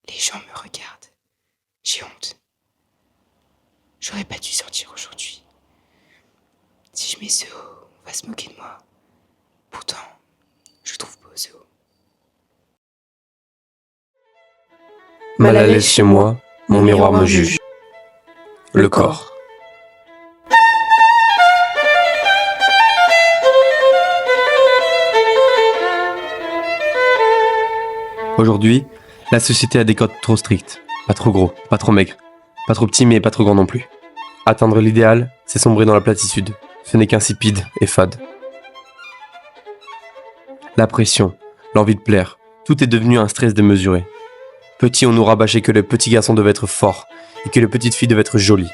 Les gens me regardent. J'ai honte. J'aurais pas dû sortir aujourd'hui. Si je mets ce haut, on va se moquer de moi. Pourtant, je trouve beau ce haut. Mal à l'aise chez moi, mon miroir me juge. Le corps. Aujourd'hui, la société a des codes trop stricts. Pas trop gros, pas trop maigre, pas trop petit mais pas trop grand non plus. Atteindre l'idéal, c'est sombrer dans la platitude. Ce n'est qu'insipide et fade. La pression, l'envie de plaire, tout est devenu un stress démesuré. Petit, on nous rabâchait que les petits garçons devaient être forts et que les petites filles devaient être jolies.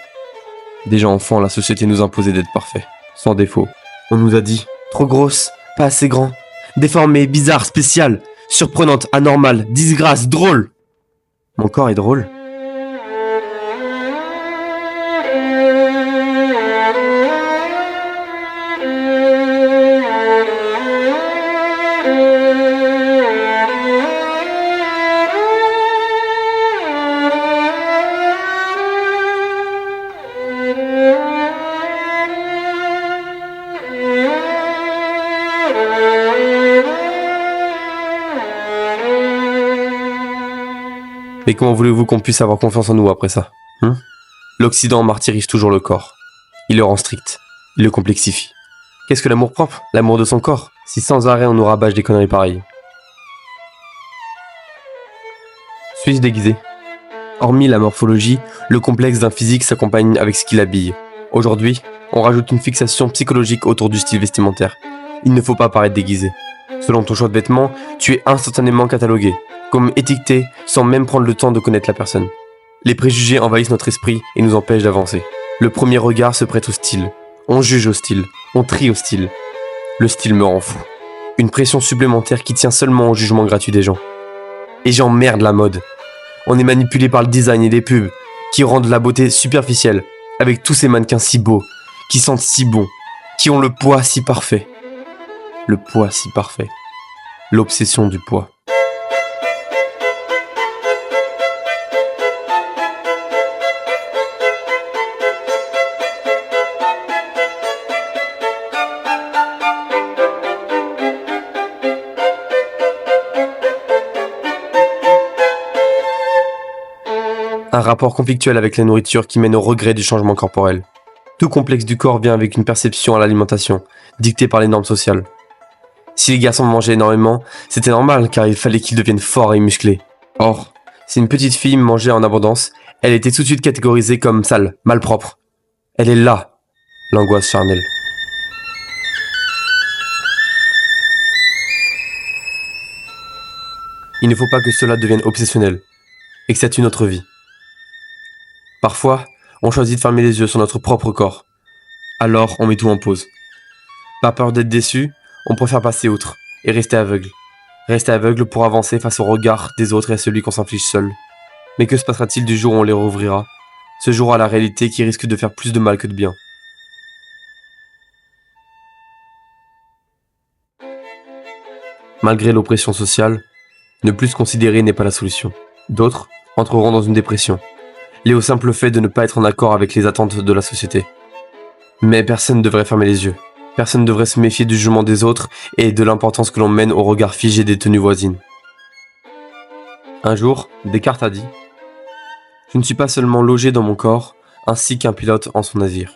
Déjà enfants, la société nous imposait d'être parfaits, sans défaut. On nous a dit trop grosse, pas assez grand, déformé, bizarre, spécial, surprenante, anormale, disgrâce, drôle. Mon corps est drôle. Mais comment voulez-vous qu'on puisse avoir confiance en nous après ça L'Occident martyrise toujours le corps. Il le rend strict. Il le complexifie. Qu'est-ce que l'amour propre? L'amour de son corps? Si sans arrêt on nous rabâche des conneries pareilles. Suis-je déguisé? Hormis la morphologie, le complexe d'un physique s'accompagne avec ce qui l'habille. Aujourd'hui, on rajoute une fixation psychologique autour du style vestimentaire. Il ne faut pas paraître déguisé. Selon ton choix de vêtements, tu es instantanément catalogué, comme étiqueté, sans même prendre le temps de connaître la personne. Les préjugés envahissent notre esprit et nous empêchent d'avancer. Le premier regard se prête au style. On juge au style. On trie au style. Le style me rend fou. Une pression supplémentaire qui tient seulement au jugement gratuit des gens. Et j'emmerde la mode. On est manipulé par le design et les pubs, qui rendent la beauté superficielle, avec tous ces mannequins si beaux, qui sentent si bon, qui ont le poids si parfait. Le poids si parfait. L'obsession du poids. Un rapport conflictuel avec la nourriture qui mène au regret du changement corporel. Tout complexe du corps vient avec une perception à l'alimentation, dictée par les normes sociales. Si les garçons mangeaient énormément, c'était normal car il fallait qu'ils deviennent forts et musclés. Or, si une petite fille mangeait en abondance, elle était tout de suite catégorisée comme sale, malpropre. Elle est là, l'angoisse charnelle. Il ne faut pas que cela devienne obsessionnel, et que ça tue notre vie. Parfois, on choisit de fermer les yeux sur notre propre corps. Alors, on met tout en pause. Par peur d'être déçu, on préfère passer outre et rester aveugle. Rester aveugle pour avancer face au regard des autres et à celui qu'on s'inflige seul. Mais que se passera-t-il du jour où on les rouvrira? Ce jour à la réalité qui risque de faire plus de mal que de bien. Malgré l'oppression sociale, ne plus se considérer n'est pas la solution. D'autres entreront dans une dépression, liée au simple fait de ne pas être en accord avec les attentes de la société. Mais personne ne devrait fermer les yeux. Personne ne devrait se méfier du jugement des autres et de l'importance que l'on mène au regard figé des tenues voisines. Un jour, Descartes a dit « Je ne suis pas seulement logé dans mon corps, ainsi qu'un pilote en son navire. »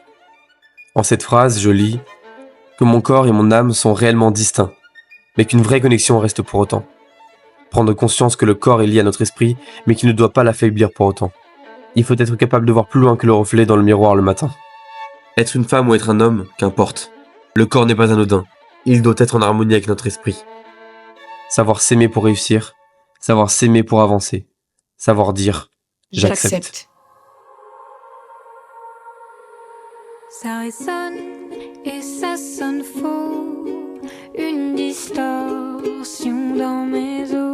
En cette phrase, je lis que mon corps et mon âme sont réellement distincts, mais qu'une vraie connexion reste pour autant. Prendre conscience que le corps est lié à notre esprit, mais qu'il ne doit pas l'affaiblir pour autant. Il faut être capable de voir plus loin que le reflet dans le miroir le matin. Être une femme ou être un homme, qu'importe. Le corps n'est pas anodin. Il doit être en harmonie avec notre esprit. Savoir s'aimer pour réussir. Savoir s'aimer pour avancer. Savoir dire « J'accepte ». Ça résonne et ça sonne faux. Une distorsion dans mes os.